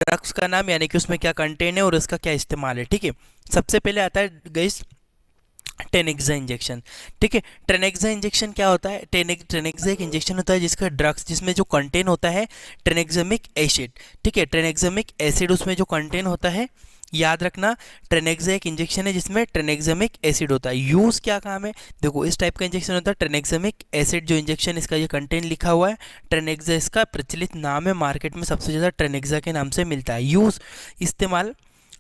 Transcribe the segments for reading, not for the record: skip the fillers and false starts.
Drugs का नाम यानी कि उसमें क्या कंटेंट है और उसका क्या इस्तेमाल है। ठीक है, सबसे पहले आता है गाइस टेनेक्सा इंजेक्शन। ठीक है, टेनेक्सा इंजेक्शन क्या होता है? टेनेक्सा एक इंजेक्शन होता है जिसका ड्रग्स जिसमें जो कंटेंट होता है ट्रेनेक्सामिक एसिड। ठीक है, ट्रेनेक्सामिक एसिड उसमें जो कंटेंट होता है, याद रखना, ट्रेनेक्सा एक इंजेक्शन है जिसमें ट्रेनेक्सामिक एसिड होता है। यूज़ क्या काम है? देखो इस टाइप का इंजेक्शन होता है ट्रेनेक्सामिक एसिड जो इंजेक्शन, इसका ये कंटेंट लिखा हुआ है, ट्रेनेक्सा इसका प्रचलित नाम है, मार्केट में सबसे ज़्यादा ट्रेनेक्सा के नाम से मिलता है। यूज़ इस्तेमाल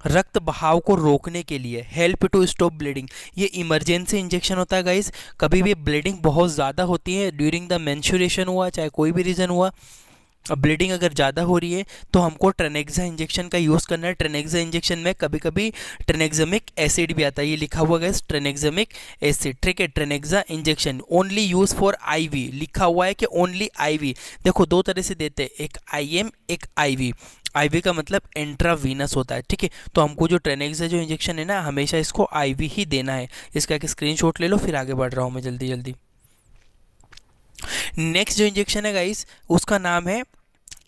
रक्त बहाव को रोकने के लिए, हेल्प टू स्टॉप ब्लीडिंग। ये इमरजेंसी इंजेक्शन होता है गाइस, कभी भी ब्लीडिंग बहुत ज़्यादा होती है ड्यूरिंग द मेंस्ट्रुएशन हुआ चाहे कोई भी रीज़न हुआ, अब ब्लीडिंग अगर ज़्यादा हो रही है तो हमको ट्रेनेक्सा इंजेक्शन का यूज़ करना है। ट्रेनेक्सा इंजेक्शन में कभी कभी ट्रेनेक्सामिक एसिड भी आता है, ये लिखा हुआ है ट्रेनेक्सामिक एसिड। ठीक है, tranexa injection only use for IV, लिखा हुआ है कि ओनली आईवी। देखो दो तरह से देते हैं, एक आईएम एक आईवी। आईवी का मतलब इंट्रावीनस होता है। ठीक है, तो हमको जो ट्रेनेक्सा जो इंजेक्शन है ना, हमेशा इसको आईवी ही देना है। इसका एक स्क्रीनशॉट ले लो, फिर आगे बढ़ रहा हूँ मैं जल्दी जल्दी। नेक्स्ट जो इंजेक्शन है गाइस उसका नाम है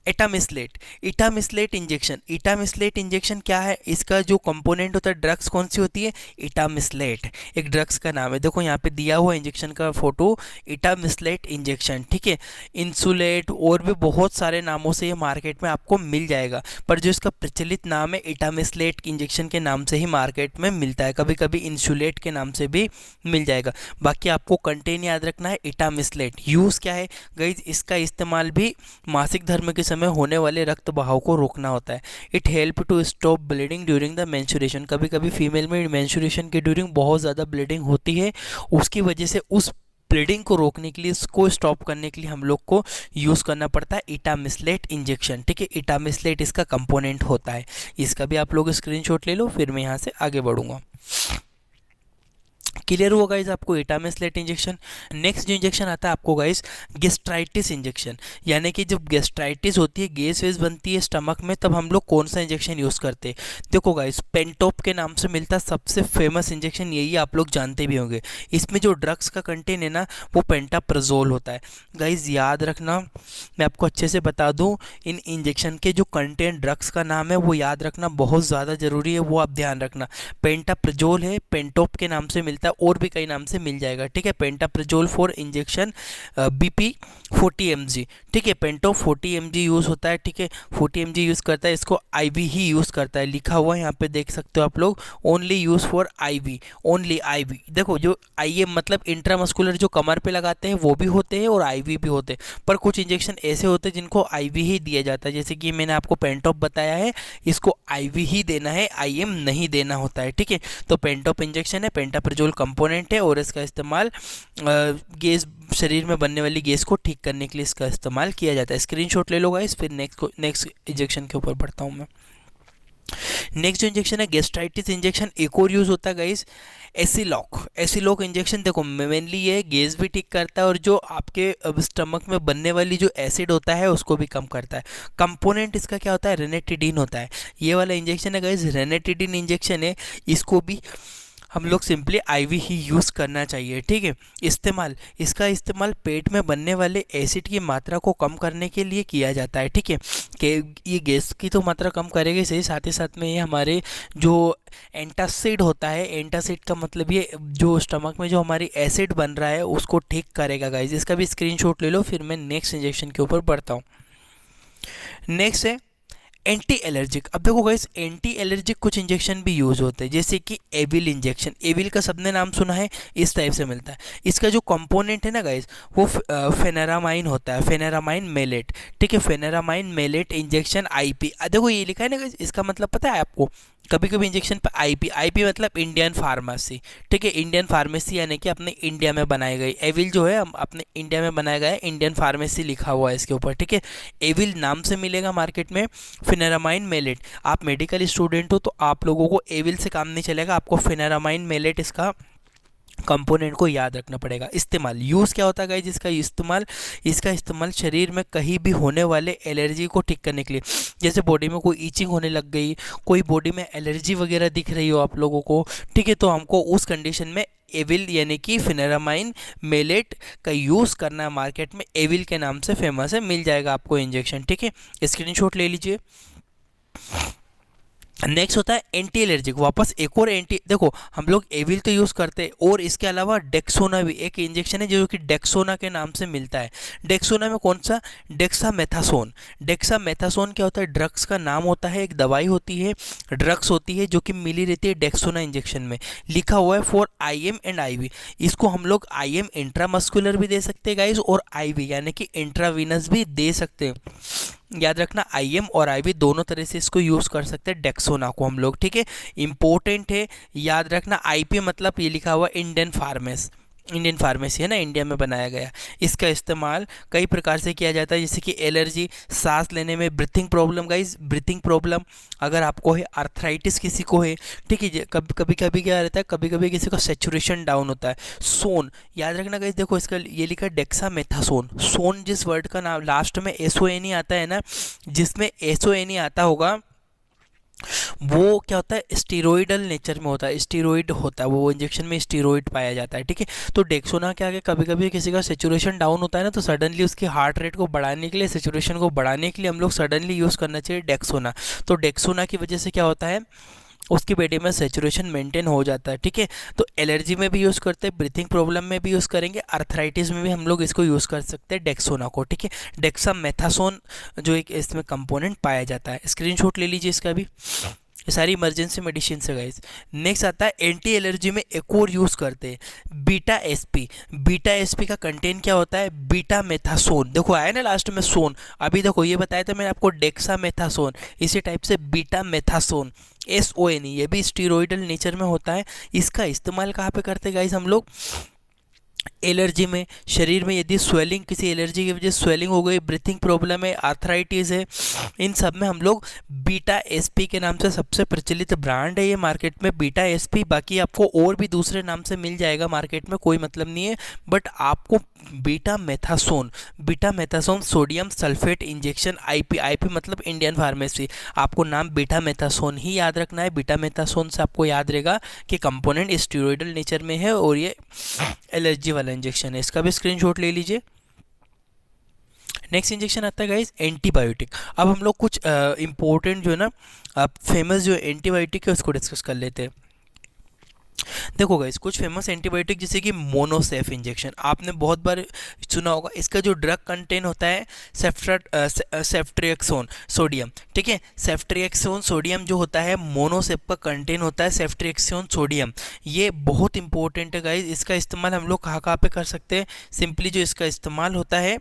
एटामिसलेट। इटामिसलेट इंजेक्शन। इटामिसलेट इंजेक्शन क्या है? इसका जो कंपोनेंट होता है, ड्रग्स कौन सी होती है? इटामिसलेट एक ड्रग्स का नाम है। देखो यहाँ पे दिया हुआ इंजेक्शन का फोटो, इटामिसलेट इंजेक्शन। ठीक है, इंसुलेट और भी बहुत सारे नामों से ये मार्केट में आपको मिल जाएगा, पर जो इसका प्रचलित नाम है इटामिसलेट इंजेक्शन के नाम से ही मार्केट में मिलता है, कभी कभी इंसुलेट के नाम से भी मिल जाएगा। बाकी आपको कंटेंट याद रखना है इटामिसलेट। यूज़ क्या है गाइज? इसका इस्तेमाल भी मासिक धर्म के समय होने वाले रक्त बहाव को रोकना होता है। It help to stop bleeding during the menstruation. कभी कभी फीमेल में मेंस्ट्रुएशन के ड्यूरिंग बहुत ज़्यादा ब्लीडिंग होती है, उसकी वजह से उस ब्लीडिंग को रोकने के लिए, इसको स्टॉप करने के लिए हम लोग को यूज़ करना पड़ता है इटामिसलेट इंजेक्शन। ठीक है, इटामिसलेट इसका कंपोनेंट होता है। इसका भी आप लोग स्क्रीनशॉट ले लो, फिर मैं यहाँ से आगे बढ़ूंगा। क्लियर हुआ गाइज आपको इटामिसलेट इंजेक्शन। नेक्स्ट जो इंजेक्शन आता है आपको गाइज गेस्ट्राइटिस इंजेक्शन, यानी कि जब गेस्ट्राइटिस होती है, गैस वेस बनती है स्टमक में, तब हम लोग कौन सा इंजेक्शन यूज़ करते हैं? देखो गाइज पेंटोप के नाम से मिलता है, सबसे फेमस इंजेक्शन यही आप लोग जानते भी होंगे। इसमें जो ड्रग्स का कंटेंट है ना वो पेंटाप्राजोल होता है। गाइज याद रखना, मैं आपको अच्छे से बता दूं, इन इंजेक्शन के जो कंटेंट ड्रग्स का नाम है वो याद रखना बहुत ज़्यादा ज़रूरी है, वो आप ध्यान रखना। पेंटाप्राजोल है, पेंटोप के नाम से मिलता है, और भी कई नाम से मिल जाएगा। ठीक है, pantoprazole for injection BP 40 mg। ठीक है, पेंटोप 40 mg यूज़ होता है। ठीक है, 40 mg यूज़ करता है, इसको आईवी ही यूज़ करता है, लिखा हुआ है यहाँ पे देख सकते हो आप लोग, only use for IV, only IV. देखो जो आईएम मतलब इंट्रामस्कुलर जो कमर पे लगाते हैं वो भी होते हैं और आईवी भी होते हैं, पर कुछ इंजेक्शन ऐसे होते हैं जिनको आईवी ही दिया जाता है, जैसे कि मैंने आपको पेंटोप बताया है, इसको आईवी ही देना है, आईएम नहीं देना होता है। ठीक है, तो पेंटोप इंजेक्शन है, पेंटाप्राजोल कंपोनेंट है, और इसका इस्तेमाल गैस, शरीर में बनने वाली गैस को ठीक करने के लिए इसका इस्तेमाल किया जाता है। स्क्रीनशॉट ले लो गाइस, फिर नेक्स्ट इंजेक्शन के ऊपर बढ़ता हूँ मैं। नेक्स्ट जो इंजेक्शन है गेस्ट्राइटिस इंजेक्शन, एक और यूज़ होता है गाइस एसिलॉक। एसिलॉक इंजेक्शन देखो मेनली ये गैस भी ठीक करता है और जो आपके स्टमक में बनने वाली जो एसिड होता है उसको भी कम करता है। कंपोनेंट इसका क्या होता है? रेनेटिडीन होता है। ये वाला इंजेक्शन है गाइस रेनेटिडीन इंजेक्शन है, इसको भी हम लोग सिंपली आईवी ही यूज़ करना चाहिए। ठीक है, इस्तेमाल, इसका इस्तेमाल पेट में बनने वाले एसिड की मात्रा को कम करने के लिए किया जाता है। ठीक है, कि ये गैस की तो मात्रा कम करेगा सही, साथ ही साथ में ये हमारे जो एंटासिड होता है, एंटासिड का मतलब ये जो स्टमक में जो हमारी एसिड बन रहा है उसको ठीक करेगा गाइज। इसका भी स्क्रीनशॉट ले लो, फिर मैं नेक्स्ट इंजेक्शन के ऊपर बढ़ता हूँ। नेक्स्ट है एंटी एलर्जिक। अब देखो गाइस एंटी एलर्जिक कुछ इंजेक्शन भी यूज़ होते हैं, जैसे कि एविल इंजेक्शन। एविल का सबने नाम सुना है, इस टाइप से मिलता है। इसका जो कंपोनेंट है ना गाइस वो फेनेरामाइन होता है, फेनेरामाइन मेलेट। ठीक है, फेनेरामाइन मेलेट इंजेक्शन आईपी। देखो ये लिखा है ना गाइस, इसका मतलब पता है आपको? कभी कभी इंजेक्शन पर आईपी, आईपी मतलब इंडियन फार्मेसी। ठीक है, इंडियन फार्मेसी यानी कि अपने इंडिया में बनाई गई। एविल जो है हम अपने इंडिया में बनाया गया है, इंडियन फार्मेसी लिखा हुआ है इसके ऊपर। ठीक है, एविल नाम से मिलेगा मार्केट में। फिनेरामाइन मेलेट, आप मेडिकल स्टूडेंट हो तो आप लोगों को एविल से काम नहीं चलेगा, आपको फिनेरामाइन मेलेट इसका कंपोनेंट को याद रखना पड़ेगा। इस्तेमाल, यूज़ क्या होता है गाइस इसका इस्तेमाल? इसका इस्तेमाल शरीर में कहीं भी होने वाले एलर्जी को ठीक करने के लिए, जैसे बॉडी में कोई ईचिंग होने लग गई, कोई बॉडी में एलर्जी वगैरह दिख रही हो आप लोगों को, ठीक है, तो हमको उस कंडीशन में एविल यानी कि फिनेरामाइन मेलेट का यूज़ करना है। मार्केट में एविल के नाम से फेमस है, मिल जाएगा आपको इंजेक्शन। ठीक है, स्क्रीनशॉट ले लीजिए। नेक्स्ट होता है एंटी एलर्जिक, वापस एक और एंटी, देखो हम लोग एविल तो यूज़ करते हैं और इसके अलावा डेक्सोना भी एक इंजेक्शन है जो कि डेक्सोना के नाम से मिलता है। डेक्सोना में कौन सा, डेक्सामेथासोन। डेक्सामेथासोन क्या होता है, ड्रग्स का नाम होता है, एक दवाई होती है, ड्रग्स होती है जो कि मिली रहती है डेक्सोना इंजेक्शन में, लिखा हुआ है फॉर IM एंड IV। इसको हम लोग IM इंट्रामस्कुलर भी दे सकते हैं गाइज, और IV यानी कि इंट्रावीनस भी दे सकते हैं। याद रखना IM और IV दोनों तरह से इसको यूज़ कर सकते हैं डेक्सोना को हम लोग, ठीक है, इंपॉर्टेंट है। याद रखना IP मतलब ये लिखा हुआ इंडियन फार्मेसी है ना, इंडिया में बनाया गया। इसका इस्तेमाल कई प्रकार से किया जाता है, जैसे कि एलर्जी, सांस लेने में, breathing problem guys, breathing problem अगर आपको है, आर्थराइटिस किसी को है, ठीक है, कभी कभी क्या रहता है, कभी कभी किसी का सेचुरेशन डाउन होता है। सोन, याद रखना गाइज, देखो इसका ये लिखा है डेक्सामेथासोन। सोन जिस वर्ड का नाम लास्ट में SON आता है ना, जिसमें SON आता होगा वो क्या होता है, स्टीरोइडल नेचर में होता है, स्टीरोइड होता है वो इंजेक्शन में, स्टीरोइड पाया जाता है, ठीक है। तो डेक्सोना क्या है, कभी कभी किसी का सेचुरेशन डाउन होता है ना, तो सडनली उसकी हार्ट रेट को बढ़ाने के लिए, सेचुरेशन को बढ़ाने के लिए हम लोग सडनली यूज़ करना चाहिए डेक्सोना। तो डेक्सोना की वजह से क्या होता है, उसकी बॉडी में सेचुरेशन मेंटेन हो जाता है, ठीक है। तो एलर्जी में भी यूज़ करते हैं, ब्रीथिंग प्रॉब्लम में भी यूज़ करेंगे, आर्थराइटिस में भी हम लोग इसको यूज़ कर सकते हैं डेक्सोना को, ठीक है। डेक्सामेथासोन जो एक इसमें कंपोनेंट पाया जाता है, स्क्रीनशॉट ले लीजिए इसका भी। ये सारी इमरजेंसी मेडिसिन है गाइस। नेक्स्ट आता है एंटी एलर्जी में एक और यूज़ करते हैं बीटा एसपी। बीटा एसपी का कंटेंट क्या होता है, बीटा मेथासोन, देखो आया ना लास्ट में सोन, अभी देखो ये बताया था मैंने आपको डेक्सा मेथासोन, इसी टाइप से बीटा मेथासोन SON, ये भी स्टीरोइडल नेचर में होता है। इसका इस्तेमाल कहाँ पे करते हैं गाइस हम लोग, एलर्जी में, शरीर में यदि स्वेलिंग, किसी एलर्जी की वजह से स्वेलिंग हो गई, ब्रीथिंग प्रॉब्लम है, आर्थराइटिस है, इन सब में हम लोग बीटा एसपी के नाम से सबसे प्रचलित ब्रांड है ये मार्केट में, बीटा एसपी। बाकी आपको और भी दूसरे नाम से मिल जाएगा मार्केट में, कोई मतलब नहीं है, बट आपको betamethasone sodium sulphate injection IP मतलब इंडियन फार्मेसी, आपको नाम बीटा मेथासोन ही याद रखना है। बीटा मेथासोन से आपको याद रहेगा कि कंपोनेंट स्टीरॉयडल नेचर में है और ये एलर्जी वाला इंजेक्शन है, इसका भी स्क्रीनशॉट ले लीजिए। नेक्स्ट इंजेक्शन आता है गाइस एंटीबायोटिक। अब हम लोग कुछ इंपॉर्टेंट जो है ना फेमस जो एंटीबायोटिक है उसको डिस्कस कर लेते हैं। देखो गाइस कुछ फेमस एंटीबायोटिक जैसे कि मोनोसेफ इंजेक्शन, आपने बहुत बार सुना होगा। इसका जो ड्रग कंटेंट होता है सेफ्ट्रिएक्सोन सोडियम, ठीक है, सेफ्ट्रिएक्सोन सोडियम जो होता है, मोनोसेफ का कंटेंट होता है सेफ्ट्रिएक्सोन सोडियम। ये बहुत इंपॉर्टेंट है गाइस। इसका इस्तेमाल हम लोग कहाँ कहाँ पे कर सकते हैं, सिंपली जो इसका इस्तेमाल होता है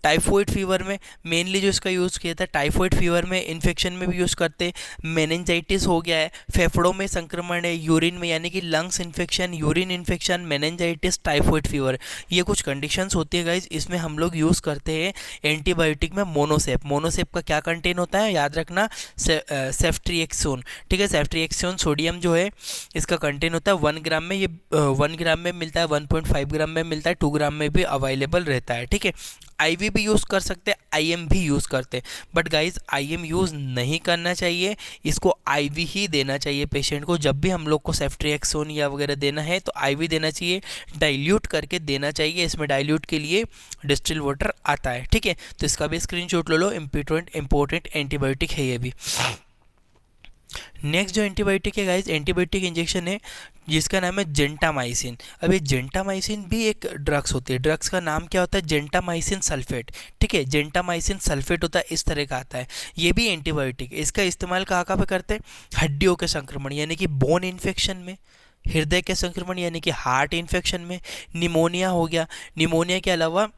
टाइफॉइड फीवर में मेनली जो इसका यूज़ किया था, टाइफॉइड फीवर में, इन्फेक्शन में भी यूज़ करते हैं, मेनिंजाइटिस हो गया है, फेफड़ों में संक्रमण है, यूरिन में यानी कि lungs infection, urine infection, meningitis, typhoid fever, ये कुछ कंडीशंस होती है गाइज, इसमें हम लोग यूज़ करते हैं एंटीबायोटिक में मोनोसेप। मोनोसेप का क्या कंटेंट होता है याद रखना, सेफ्ट्रिएक्सोन, ठीक है, सेफ्ट्रिएक्सोन सोडियम जो है इसका कंटेंट होता है 1 ग्राम में, ये 1 ग्राम में मिलता है, 1.5 ग्राम में मिलता है, 2 ग्राम में भी अवेलेबल रहता है, ठीक है। IV भी यूज़ कर सकते हैं, IM भी यूज़ करते हैं, बट गाइज IM यूज़ नहीं करना चाहिए, इसको IV ही देना चाहिए पेशेंट को। जब भी हम लोग को सेफ्ट्रिएक्सोन या वगैरह देना है तो IV देना चाहिए, डाइल्यूट करके देना चाहिए, इसमें डाइल्यूट के लिए डिस्टिल वाटर आता है, ठीक है। तो इसका भी स्क्रीनशॉट ले लो, इंपॉर्टेंट एंटीबायोटिक है ये भी। नेक्स्ट जो एंटीबायोटिक है गाइज, एंटीबायोटिक इंजेक्शन है जिसका नाम है जेंटामाइसिन। अब ये जेंटामाइसिन भी एक ड्रग्स होती है, ड्रग्स का नाम क्या होता है, जेंटामाइसिन सल्फेट, ठीक है, जेंटामाइसिन सल्फेट होता है, इस तरह का आता है, ये भी एंटीबायोटिक। इसका इस्तेमाल कहाँ कहाँ पे करते हैं, हड्डियों के संक्रमण यानी कि बोन इन्फेक्शन में, हृदय के संक्रमण यानी कि हार्ट इन्फेक्शन में, निमोनिया हो गया, निमोनिया के अलावा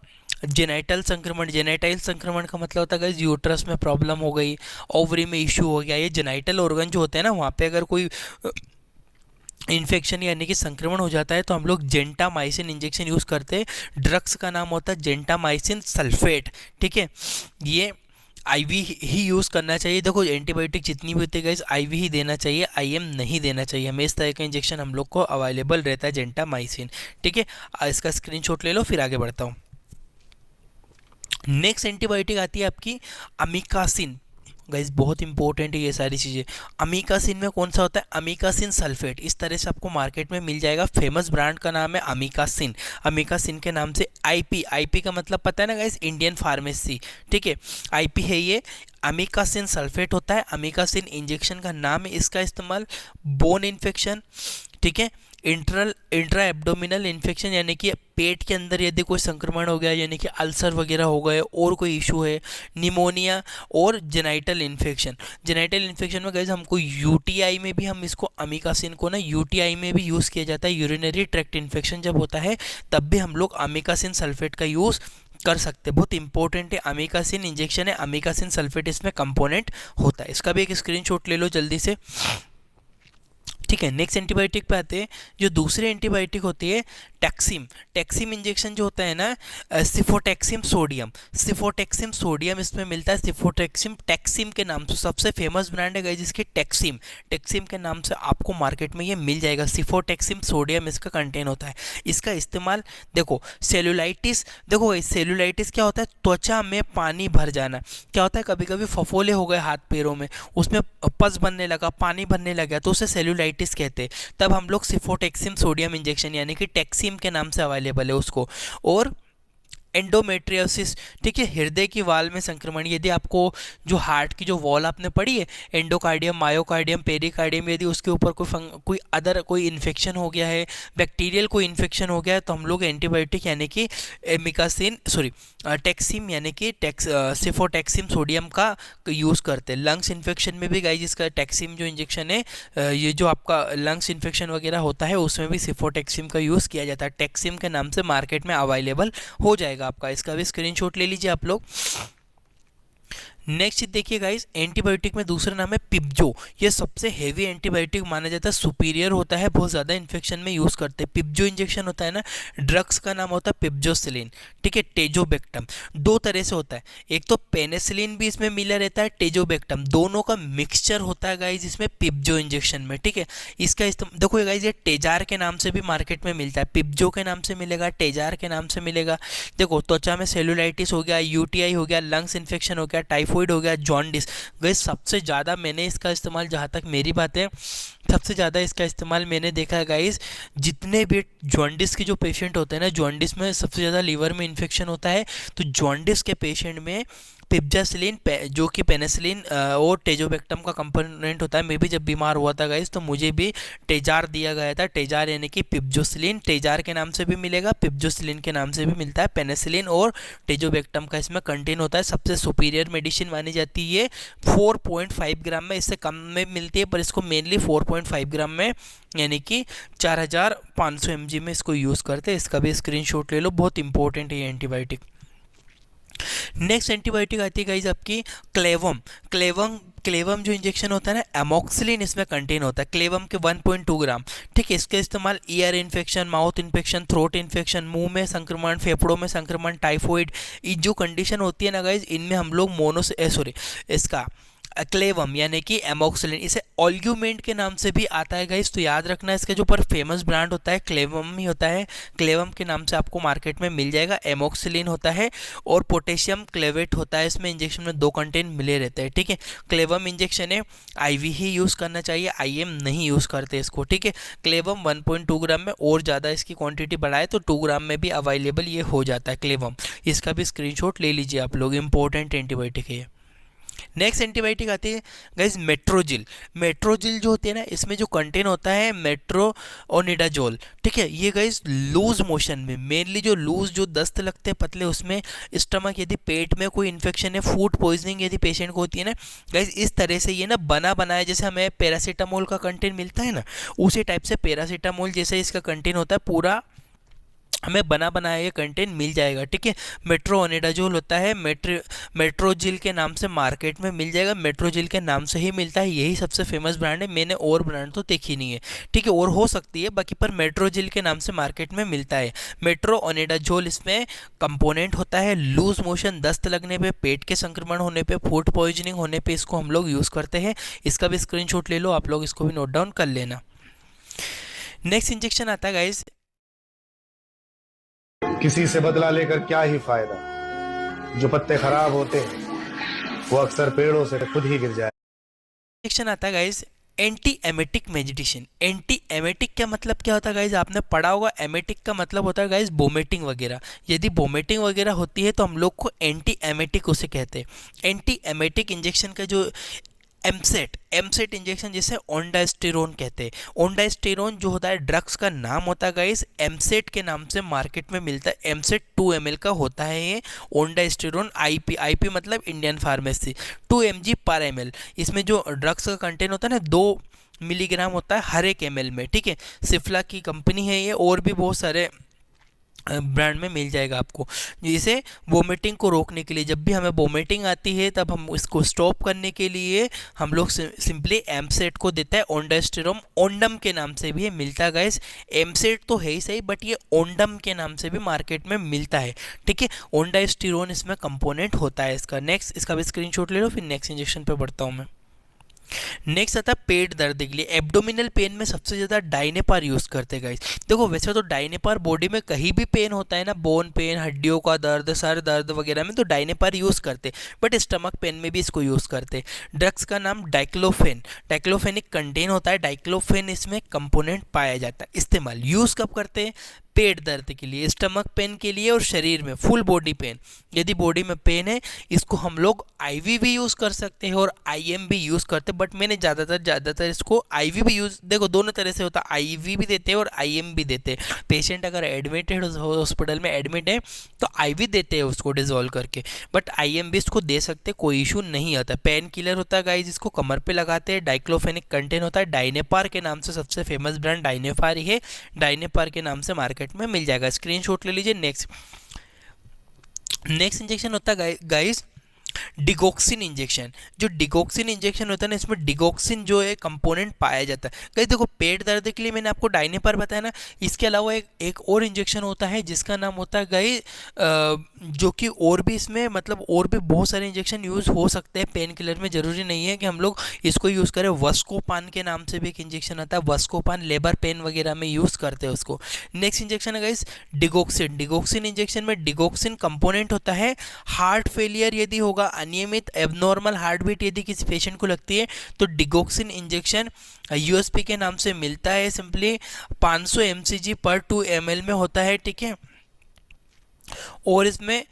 जेनाइटल संक्रमण, जेनाइटाइल संक्रमण का मतलब होता है यूट्रस में प्रॉब्लम हो गई, ओवरी में इशू हो गया, ये जेनाइटल ऑर्गन जो होते हैं ना वहाँ पे अगर कोई इन्फेक्शन यानी कि संक्रमण हो जाता है तो हम लोग जेंटामाइसिन इंजेक्शन यूज़ करते हैं। ड्रग्स का नाम होता है जेंटामाइसिन सल्फेट, ठीक है, ये IV ही यूज़ करना चाहिए। देखो एंटीबायोटिक जितनी भी होती है गाइस IV ही देना चाहिए, IM नहीं देना चाहिए, हमें इस तरह का इंजेक्शन हम लोग को अवेलेबल रहता है जेंटामाइसिन, ठीक है। इसका स्क्रीनशॉट ले लो, फिर आगे बढ़ता हूँ। नेक्स्ट एंटीबायोटिक आती है आपकी अमिकासिन, गाइज बहुत इंपॉर्टेंट है ये सारी चीज़ें। अमीकासिन में कौन सा होता है, अमीकासिन सल्फेट, इस तरह से आपको मार्केट में मिल जाएगा। फेमस ब्रांड का नाम है अमीकासिन, अमीकासिन के नाम से। आईपी, आईपी का मतलब पता है ना गाइज, इंडियन फार्मेसी, ठीक है, आईपी है ये। अमीकासिन सल्फेट होता है, अमीकासिन इंजेक्शन का नाम है। इसका इस्तेमाल बोन इन्फेक्शन, ठीक है, इंट्रा एब्डोमिनल इन्फेक्शन यानी कि पेट के अंदर यदि कोई संक्रमण हो गया, यानी कि अल्सर वगैरह हो गए और कोई इशू है, निमोनिया और जेनाइटल इन्फेक्शन। जेनाइटल इन्फेक्शन में गाइस हमको यूटीआई में भी हम इसको अमीकासिन को ना यूटीआई में भी यूज़ किया जाता है। यूरिनरी ट्रैक्ट इन्फेक्शन जब होता है तब भी हम लोग अमीकासिन सल्फेट का यूज़ कर सकते हैं। बहुत इंपॉर्टेंट है, अमीकासिन इंजेक्शन है, अमीकासिन सल्फेट इसमें कंपोनेंट होता है। इसका भी एक स्क्रीनशॉट ले लो जल्दी से, ठीक है। नेक्स्ट एंटीबायोटिक पे आते हैं। जो दूसरी एंटीबायोटिक होती है टैक्सिम, टैक्सिम इंजेक्शन जो होता है ना, सिफोटैक्सिम सोडियम, सिफोटैक्सिम सोडियम इसमें मिलता है। सिफोटैक्सिम टैक्सिम के नाम से सबसे फेमस ब्रांड है गाइस जिसकी टैक्सिम, टैक्सिम के नाम से आपको मार्केट में ये मिल जाएगा। सिफोटैक्सिम सोडियम इसका कंटेन होता है। इसका इस्तेमाल देखो सेलुलाइटिस, देखो भाई सेलुलाइटिस क्या होता है, त्वचा में पानी भर जाना। क्या होता है, कभी कभी फफोले हो गए हाथ पैरों में, उसमें पस बनने लगा, पानी भरने लगा, तो उसे सेलुलाइटिस कहते हैं। तब हम लोग सिफोटैक्सिम सोडियम इंजेक्शन यानी कि टैक्सिम के नाम से अवेलेबल है उसको। और एंडोमेट्रियोसिस, ठीक है, हृदय की वाल में संक्रमण, यदि आपको जो हार्ट की जो वॉल आपने पढ़ी है एंडोकार्डियम, मायोकार्डियम, पेरिकार्डियम, यदि उसके ऊपर कोई इन्फेक्शन हो गया है, बैक्टीरियल कोई इन्फेक्शन हो गया है, तो हम लोग एंटीबायोटिक यानी कि एमिकासिन सॉरी टैक्सिम यानी कि सिफोटैक्सिम सोडियम का यूज़ करते हैं। लंग्स इन्फेक्शन में भी गाइस इसका टैक्सिम जो इंजेक्शन है, ये जो आपका लंग्स इन्फेक्शन वगैरह होता है उसमें भी सिफोटैक्सिम का यूज़ किया जाता है। टैक्सिम के नाम से मार्केट में अवेलेबल हो जाएगा आपका। इसका भी स्क्रीनशॉट ले लीजिए आप लोग। नेक्स्ट देखिए गाइस, एंटीबायोटिक में दूसरा नाम है पिब्जो। ये सबसे हेवी एंटीबायोटिक माना जाता है, सुपीरियर होता है, बहुत ज़्यादा इन्फेक्शन में यूज़ करते हैं। पिब्जो इंजेक्शन होता है ना, ड्रग्स का नाम होता है पिब्जोसिलिन, ठीक है, टेजोबेक्टम। दो तरह से होता है, एक तो पेनिसिलिन भी इसमें मिला रहता है, टेजोबेक्टम, दोनों का मिक्सचर होता है गाइज इसमें पिब्जो इंजेक्शन में, ठीक है। इसका इस्तेमाल देखो गाइज, ये टेजार के नाम से भी मार्केट में मिलता है, पिब्जो के नाम से मिलेगा, टेजार के नाम से मिलेगा। देखो त्वचा में सेलुलाइटिस हो गया, यूटीआई हो गया, लंग्स इन्फेक्शन हो गया, टाइफाइड हो गया, जॉन्डिस, गाइस सबसे ज़्यादा मैंने इसका इस्तेमाल, जहाँ तक मेरी बात है, सबसे ज़्यादा इसका इस्तेमाल मैंने देखा है गाइस, जितने भी जॉन्डिस के जो पेशेंट होते हैं ना, जॉन्डिस में सबसे ज़्यादा लीवर में इन्फेक्शन होता है, तो जॉन्डिस के पेशेंट में पिब्जासिलिन जो कि पेनिसिलिन और टेजोबेक्टम का कंपोनेंट होता है। मैं भी जब बीमार हुआ था गाइस तो मुझे भी टेजार दिया गया था, टेजार यानी कि पिब्जोसिलिन, टेजार के नाम से भी मिलेगा, पिब्जोसिलिन के नाम से भी मिलता है। पेनिसिलिन और टेजोबेक्टम का इसमें कंटेन होता है। सबसे सुपीरियर मेडिसिन मानी जाती है, 4.5 ग्राम में, इससे कम में मिलती है पर इसको मेनली 4.5 ग्राम में यानी कि 4500 mg में इसको यूज़ करते हैं। इसका भी स्क्रीनशॉट ले लो, बहुत इंपॉर्टेंट है ये एंटीबायोटिक। नेक्स्ट एंटीबायोटिक आती है गाइज आपकी क्लेवम। क्लेवम जो इंजेक्शन होता है ना, एमोक्सिलिन इसमें कंटेन होता है, क्लेवम के 1.2 ग्राम, ठीक है। इसका इस्तेमाल ear infection, mouth infection, throat infection, मुंह में संक्रमण, फेफड़ों में संक्रमण, टाइफाइड, ये जो कंडीशन होती है ना गाइज, इनमें हम लोग इसका क्लेवम यानी कि एमोक्सिलिन, इसे ऑल्ग्यूमेंट के नाम से भी आता है गाइस, तो याद रखना इसका जो पर फेमस ब्रांड होता है क्लेवम ही होता है। क्लेवम के नाम से आपको मार्केट में मिल जाएगा। एमोक्सिलिन होता है और पोटेशियम क्लेवेट होता है, इसमें इंजेक्शन में दो कंटेंट मिले रहते हैं, ठीक है। क्लेवम इंजेक्शन है, आईवी ही यूज़ करना चाहिए, आईएम नहीं यूज़ करते इसको, ठीक है। क्लेवम 1.2 ग्राम में, और ज़्यादा इसकी क्वान्टिटी बढ़ाए तो 2 ग्राम में भी अवेलेबल ये हो जाता है क्लेवम। इसका भी स्क्रीनशॉट ले लीजिए आप लोग, इंपॉर्टेंट एंटीबायोटिक है। नेक्स्ट एंटीबायोटिक आती है गाइज मेट्रोजिल। मेट्रोजिल जो होती है ना, इसमें जो कंटेन होता है मेट्रोनिडाजोल, ठीक है। ये गाइज लूज मोशन में, मेनली जो लूज जो दस्त लगते हैं पतले, उसमें स्टमक, यदि पेट में कोई इन्फेक्शन है, फूड पॉइजनिंग यदि पेशेंट को होती है ना गाइज, इस तरह से ये ना बना बनाया, जैसे हमें पैरासीटामोल का कंटेन मिलता है ना, उसी टाइप से पैरासीटामोल जैसे इसका कंटेन होता है, पूरा हमें बना बनाया ये कंटेंट मिल जाएगा, ठीक है। मेट्रोनिडाजोल होता है, मेट्रोजिल के नाम से मार्केट में मिल जाएगा, मेट्रोजिल के नाम से ही मिलता है, यही सबसे फेमस ब्रांड है। मैंने और ब्रांड तो देखी नहीं है, ठीक है, और हो सकती है बाकी, पर मेट्रोजिल के नाम से मार्केट में मिलता है। मेट्रोनिडाजोल इसमें कंपोनेंट होता है, लूज मोशन, दस्त लगने पे, पेट के संक्रमण होने पे, फूड पॉइजनिंग होने पे इसको हम लोग यूज़ करते हैं। इसका भी स्क्रीनशॉट ले लो आप लोग, इसको भी नोट डाउन कर लेना। नेक्स्ट इंजेक्शन आता है गाइज, किसी से बदला लेकर क्या ही फायदा, जो पत्ते खराब होते हैं वो अक्सर पेड़ों से खुद ही गिर जाए। इंजेक्शन आता है guys anti emetic meditation. Anti emetic का मतलब क्या होता है गाइज, आपने पढ़ा होगा। एमेटिक का मतलब होता है गाइज वोमिटिंग वगैरह। यदि वोमिटिंग वगैरह होती है तो हम लोग को एंटी एमेटिक उसे कहते हैं। एंटी एमेटिक इंजेक्शन का जो एमसेट एमसेट इंजेक्शन जिसे ओंडास्टेरोन कहते हैं। ओंडास्टेरोन जो होता है ड्रग्स का नाम होता है गाइस, एमसेट के नाम से मार्केट में मिलता है। एमसेट 2 ml का होता है ये ओंडास्टेरोन। आईपी आईपी मतलब इंडियन फार्मेसी, 2 mg पर ml। इसमें जो ड्रग्स का कंटेंट होता है ना 2 मिलीग्राम होता है हर एक ml में, ठीक है। सिफ्ला की कंपनी है ये, और भी बहुत सारे ब्रांड में मिल जाएगा आपको। जिसे वोमिटिंग को रोकने के लिए, जब भी हमें वोमिटिंग आती है तब हम इसको स्टॉप करने के लिए हम लोग सिंपली एमसेट को देता है। ओंडास्टेरोन ओंडम के नाम से भी ये मिलता है गाइस। एमसेट तो है ही सही, बट ये ओंडम के नाम से भी मार्केट में मिलता है, ठीक है। ओंडास्टेरोन इसमें कंपोनेंट होता है इसका। नेक्स्ट इसका भी स्क्रीनशॉट ले लो, फिर नेक्स्ट इंजेक्शन पे बढ़ता हूँ मैं। नेक्स्ट आता है पेट दर्द के लिए। एब्डोमिनल पेन में सबसे ज़्यादा डाइनेपार यूज़ करते हैं गाइस। देखो वैसे तो डाइनेपार बॉडी में कहीं भी पेन होता है ना, बोन पेन, हड्डियों का दर्द, सर दर्द वगैरह में तो डाइनेपार यूज़ करते, बट स्टमक पेन में भी इसको यूज़ करते। ड्रग्स का नाम डाइक्लोफेन, डाइक्लोफेनिक कंटेन होता है। डाइक्लोफेन इसमें कंपोनेंट पाया जाता है। इस्तेमाल यूज़ कब करते हैं? पेट दर्द के लिए, स्टमक पेन के लिए, और शरीर में फुल बॉडी पेन। यदि बॉडी में पेन है इसको हम लोग आईवी भी यूज़ कर सकते हैं और आईएम भी यूज़ करते हैं, बट मैंने ज़्यादातर इसको आईवी भी यूज़, देखो दोनों तरह से होता है, आईवी भी देते हैं और आईएम भी देते हैं। पेशेंट अगर एडमिटेड हॉस्पिटल में एडमिट है तो आईवी देते हैं उसको डिजोल्व करके, बट आईएम भी इसको दे सकते, कोई इशू नहीं आता। पेन किलर होता है गाइस, इसको कमर पे लगाते हैं। डाइक्लोफेनिक कंटेन होता है। डाइनेपार के नाम से सबसे फेमस ब्रांड डाइनेपार ही है। डाइनेपार के नाम से मार्केट में मिल जाएगा। स्क्रीनशॉट ले लीजिए। नेक्स्ट नेक्स्ट इंजेक्शन होता है गाइस डिगोक्सिन इंजेक्शन। जो डिगोक्सिन इंजेक्शन होता है ना, इसमें डिगोक्सिन जो है कंपोनेंट पाया जाता है। गाइस देखो पेट दर्द के लिए मैंने आपको डाइनेपार बताया ना, इसके अलावा एक और इंजेक्शन होता है जिसका नाम होता है गाइस जो कि और भी इसमें मतलब और भी बहुत सारे इंजेक्शन यूज़ हो सकते हैं पेन किलर में। ज़रूरी नहीं है कि हम लोग इसको यूज़ करें। वस्कोपान के नाम से भी एक इंजेक्शन आता है। वस्कोपान लेबर पेन वगैरह में यूज़ करते हैं उसको। नेक्स्ट इंजेक्शन है गाइस डिगोक्सिन। डिगोक्सिन इंजेक्शन में डिगोक्सिन कंपोनेंट होता है। हार्ट फेलियर यदि होगा, अनियमित एबनॉर्मल हार्ट बीट यदि किसी पेशेंट को लगती है तो डिगोक्सिन इंजेक्शन यूएसपी के नाम से मिलता है। सिंपली 500 mcg पर 2 ml में होता है, ठीक है। और इसमें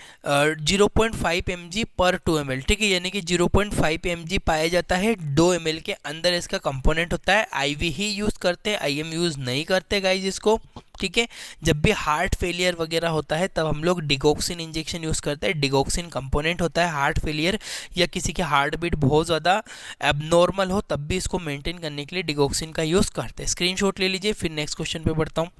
0.5 mg पर 2 ml, ठीक है, यानी कि 0.5 mg पाया जाता है 2 ml के अंदर इसका कंपोनेंट होता है। आईवी ही यूज़ करते हैं, आईएम यूज़ नहीं करते गाइज इसको, ठीक है। जब भी हार्ट फेलियर वगैरह होता है तब हम लोग डिगोक्सिन इंजेक्शन यूज़ करते हैं। डिगोक्सिन कंपोनेंट होता है। हार्ट फेलियर या किसी की हार्ट बीट बहुत ज़्यादा एबनॉर्मल हो तब भी इसको मेंटेन करने के लिए डिगोक्सिन का यूज़ करते हैं। स्क्रीनशॉट ले लीजिए, फिर नेक्स्ट क्वेश्चन पे बढ़ता हूँ।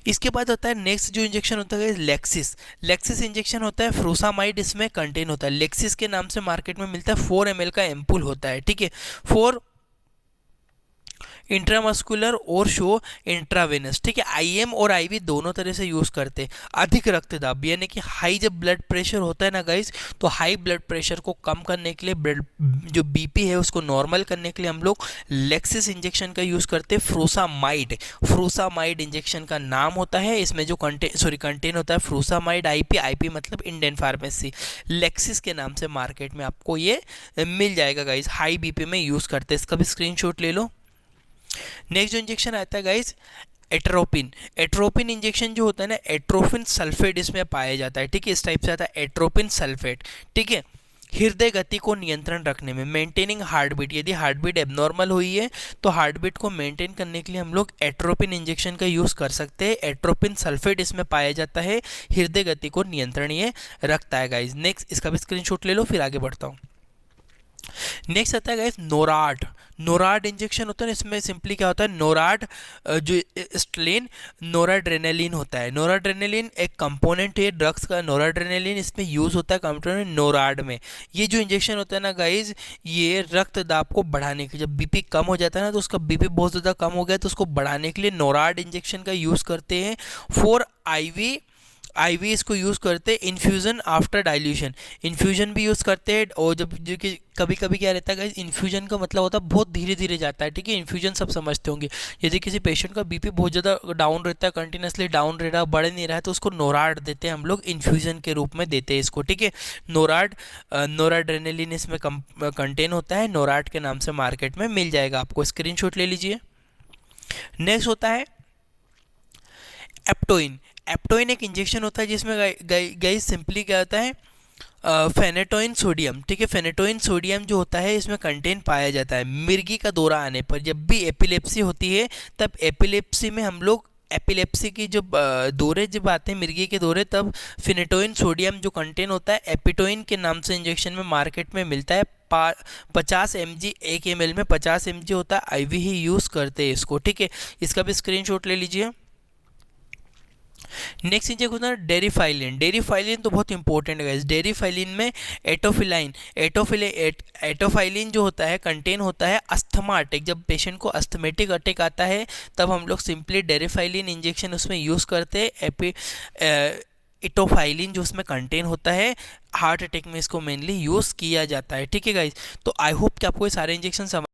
इसके बाद होता है नेक्स्ट जो इंजेक्शन होता है लेक्सिस। लेक्सिस इंजेक्शन होता है फ्रूसामाइड इसमें कंटेन होता है। लेक्सिस के नाम से मार्केट में मिलता है। 4 ml का एम्पुल होता है, ठीक है। 4 इंट्रामस्कुलर और शो इंट्रावेनस, ठीक है। आईएम और आईवी दोनों तरह से यूज़ करते हैं। अधिक रक्तदाब यानी कि हाई जब ब्लड प्रेशर होता है ना गाइस, तो हाई ब्लड प्रेशर को कम करने के लिए, ब्लड जो बीपी है उसको नॉर्मल करने के लिए हम लोग लेक्सिस इंजेक्शन का यूज़ करते हैं। फ्रूसामाइड, फ्रूसामाइड इंजेक्शन का नाम होता है। इसमें जो कंटेन होता है फ्रूसामाइड। आईपी, आईपी मतलब इंडियन फार्मेसी। लेक्सिस के नाम से मार्केट में आपको ये मिल जाएगा गाइस। हाई बीपी में यूज़ करते हैं। इसका भी स्क्रीनशॉट ले लो। नेक्स्ट जो इंजेक्शन आता है गाइस एट्रोपिन। एट्रोपिन इंजेक्शन जो होता है ना, एट्रोपिन सल्फेट इसमें पाया जाता है, ठीक है। इस टाइप से आता है एट्रोपिन सल्फेट, ठीक है। हृदय गति को नियंत्रण रखने में, मेंटेनिंग हार्ट बीट, यदि हार्ट बीट एबनॉर्मल हुई है तो हार्ट बीट को मेंटेन करने के लिए हम लोग एट्रोपिन इंजेक्शन का यूज़ कर सकते हैं। एट्रोपिन सल्फेट इसमें पाया जाता है। हृदय गति को नियंत्रण ये रखता है गाइज। नेक्स्ट इसका भी स्क्रीनशॉट ले लो, फिर आगे बढ़ता हूँ। नेक्स्ट आता है गाइस नोराड। नोराड इंजेक्शन होता है, इसमें सिंपली क्या होता है, नोराड जो स्ट्रेन नोराड्रेनालिन होता है। नोराड्रेनालिन एक कंपोनेंट है ड्रग्स का। नोराड्रेनालिन इसमें यूज़ होता है कंपोनेंट नोराड में। ये जो इंजेक्शन होता है ना गाइज, ये रक्त दाब को बढ़ाने के, जब बीपी कम हो जाता है ना, तो उसका बीपी बहुत ज़्यादा कम हो गया तो उसको बढ़ाने के लिए नोराड इंजेक्शन का यूज़ करते हैं। फॉर आईवी आईवी इसको यूज़ करते हैं इन्फ्यूज़न आफ्टर डाइल्यूशन, इन्फ्यूज़न भी यूज़ करते हैं। और जब जो कि कभी कभी क्या रहता है गाइस, इन्फ्यूज़न का मतलब होता है बहुत धीरे धीरे जाता है, ठीक है। इन्फ्यूज़न सब समझते होंगे। यदि किसी पेशेंट का बीपी बहुत ज़्यादा डाउन रहता है, कंटिन्यूसली डाउन रह रहा है, बढ़ नहीं रहा है, तो उसको नोराड देते हैं हम लोग, इन्फ्यूज़न के रूप में देते हैं इसको, ठीक है। नोराड, नोराड्रेनालिन इसमें कंटेन होता है, नोराड के नाम से मार्केट में मिल जाएगा आपको, स्क्रीनशॉट ले लीजिए। नेक्स्ट होता है एप्टोइन। एप्टोइन एक इंजेक्शन होता है जिसमें गाइस सिंपली क्या होता है, फेनेटोइन सोडियम, ठीक है। फेनेटोइन सोडियम जो होता है इसमें कंटेन पाया जाता है। मिर्गी का दौरा आने पर, जब भी एपिलेप्सी होती है, तब एपिलेप्सी में हम लोग एपिलेप्सी की जो दौरे जब आते हैं मिर्गी के दौरे, तब फिनेटोइन सोडियम जो कंटेन होता है एपिटोइन के नाम से इंजेक्शन में मार्केट में मिलता है। 50 mg 1 ml में 50 mg होता है, आईवी ही यूज़ करते हैं इसको, ठीक है। इसका भी स्क्रीनशॉट ले लीजिए। नेक्स्ट इंजेक्शन होता है डेरिफाइलिन। डेरिफाइलिन तो बहुत इंपॉर्टेंट है। डेरिफाइलिन में एटोफिलाइन, एटोफाइलिन जो होता है कंटेन होता है अस्थमा अटैक। जब पेशेंट को अस्थमेटिक अटैक आता है, तब हम लोग सिंपली डेरिफाइलिन इंजेक्शन उसमें यूज़ करते हैं। इटोफाइलिन जो उसमें कंटेन होता है, हार्ट अटैक में इसको मेनली यूज़ किया जाता है, ठीक है गाइज। तो आई होप कि आपको ये सारे इंजेक्शन